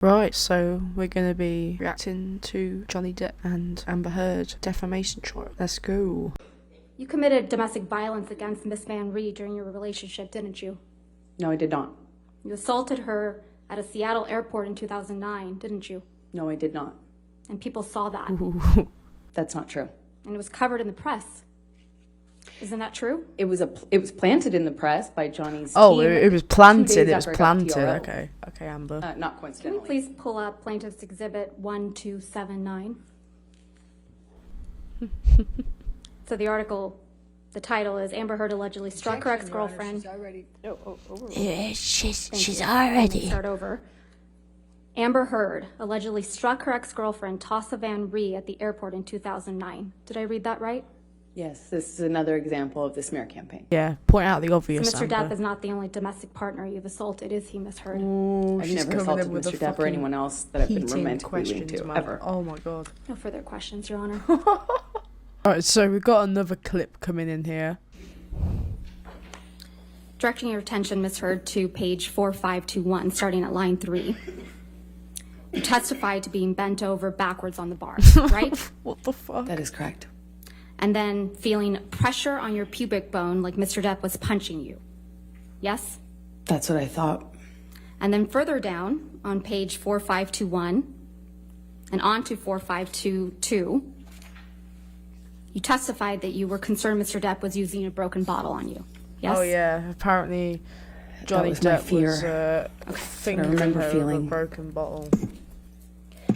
Right, so we're going to be reacting to Johnny Depp and Amber Heard defamation trial. Let's go. You committed domestic violence against Miss Van Ree during your relationship, didn't you? No, I did not. You assaulted her at a Seattle airport in 2009, didn't you? No, I did not. And people saw that. Ooh. That's not true. And it was covered in the press. Isn't that true? It was planted in the press by Johnny's Oh, team. it was planted. 2 days It was after I got planted. TRO. Okay, Amber. Not Can we coincidentally. please pull up Plaintiff's Exhibit 1279? So the article, the title is Amber Heard allegedly struck her ex-girlfriend. She's already. Start over. Amber Heard allegedly struck her ex-girlfriend, Tassa Van Ree, at the airport in 2009. Did I read that right? Yes, this is another example of the smear campaign. Yeah, point out the obvious, Mr. Depp Amber. is not the only domestic partner you've assaulted, is he, Miss Heard? Ooh, I've she's never coming assaulted in with Mr. the Depp or anyone else that I've been heating romantically linked questions, to, man. ever. Oh my god. No further questions, Your Honor. Alright, so we've got another clip coming in here. Directing your attention, Miss Heard, to page 4521, starting at line 3. You testified to being bent over backwards on the bars, right? What the fuck? That is correct. And then feeling pressure on your pubic bone like Mr. Depp was punching you. Yes? That's what I thought. And then further down on page 4521 and on to 4522, you testified that you were concerned Mr. Depp was using a broken bottle on you. Yes? Oh yeah, apparently Johnny was my Depp fear. was fingering remember her with a feeling. broken bottle.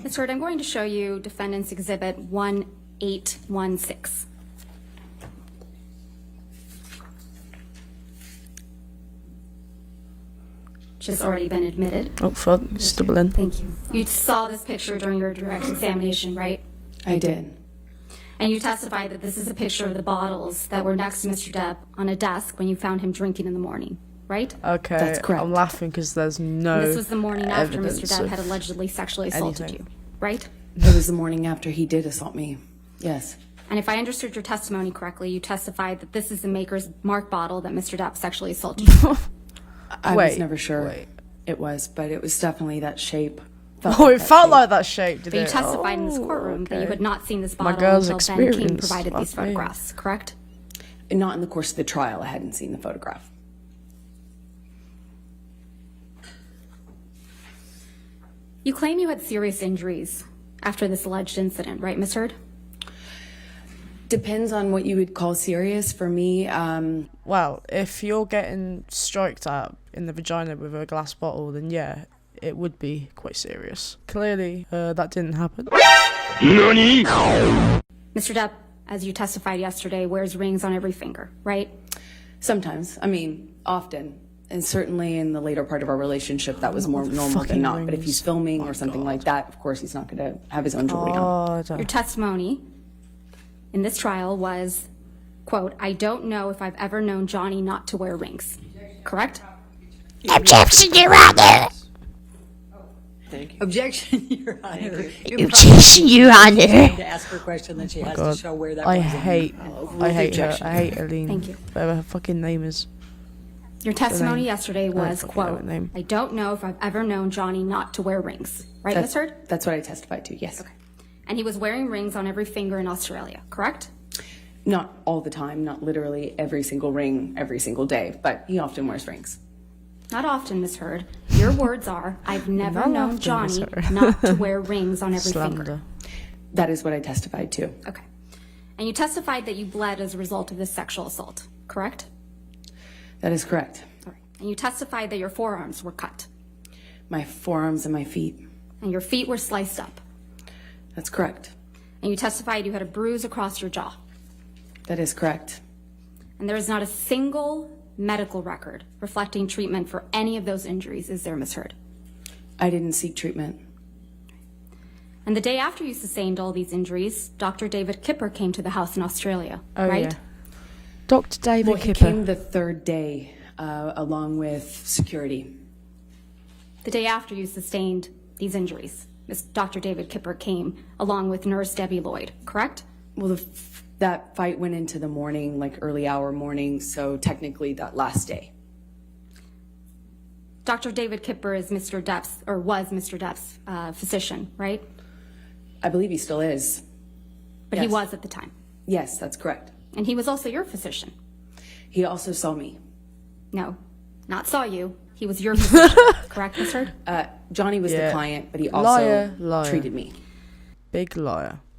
Ms. Heard, I'm going to show you Defendant's Exhibit 1816. Just already been admitted. Oh fuck, stumbling. Thank you. You saw this picture during your direct examination, right? I did. And you testified that this is a picture of the bottles that were next to Mr. Depp on a desk when you found him drinking in the morning, right? Okay, That's correct. I'm laughing because there's no This was the morning after Mr. evidence Depp of had allegedly sexually assaulted anything. you, right? It was the morning after he did assault me. Yes. And if I understood your testimony correctly, you testified that this is the Maker's Mark bottle that Mr. Depp sexually assaulted you. I Wait, was never sure wait. it was, but it was definitely that shape. Oh, it felt like that shape, did But you it? testified in this Oh, courtroom that you okay. had not seen this My bottle girl's until Ben King experience. provided these Fuck me. photographs, correct? Not in the course of the trial. I hadn't seen the photograph. You claim you had serious injuries after this alleged incident, right, Ms. Heard? Depends on what you would call serious. For me, Well, if you're getting striked at in the vagina with a glass bottle, then yeah, it would be quite serious. Clearly, that didn't happen. Mr. Depp, as you testified yesterday, wears rings on every finger, right? sometimes. I mean, often. And certainly in the later part of our relationship, that was more normal fucking than not. But if rings. he's filming or something like that, of course, he's not going to have his own jewelry on. God. Your testimony in this trial was, quote, I don't know if I've ever known Johnny not to wear rings. Correct? Objection, Your Honor. Objection, Your Honor. Objection, Your Honor. To ask her a question, then she has to God. show where that I was in. hate her. objection. I hate Aline. Thank you. Whatever her fucking name is. Your testimony name. yesterday I don't was, fucking know quote, her name. I don't know if I've ever known Johnny not to wear rings. Right, Ms. Heard? That's what I testified to, yes. Okay. And he was wearing rings on every finger in Australia, correct? Not all the time, not literally every single ring, every single day, but he often wears rings. Not often, Ms. Heard. Your words are, I've never Not known often, Johnny Ms. Heard. not to wear rings on every Slander. finger. That is what I testified to. Okay. And you testified that you bled as a result of this sexual assault, correct? That is correct. All right. And you testified that your forearms were cut My forearms and my feet. and your feet were sliced up. That's correct. And you testified you had a bruise across your jaw. That is correct. And there is not a single medical record reflecting treatment for any of those injuries, is there, Ms. Heard? I didn't seek treatment. And the day after you sustained all these injuries, Dr. David Kipper came to the house in Australia, Oh, right? yeah. Dr. David Well, he Kipper. came the third day, along with security. The day after you sustained these injuries, Dr. David Kipper came along with nurse Debbie Lloyd, correct? Well, that fight went into the morning, like early hour morning, so technically that last day. Dr. David Kipper is Mr. Depp's, or was Mr. Depp's physician, right? I believe he still is. But he Yes. was at the time. Yes, that's correct. And he was also your physician. He also saw me. No, not saw you. He was your physician. Correct, Mr. Turd? Johnny was the Yeah. client, but he also Liar. treated me. Big liar.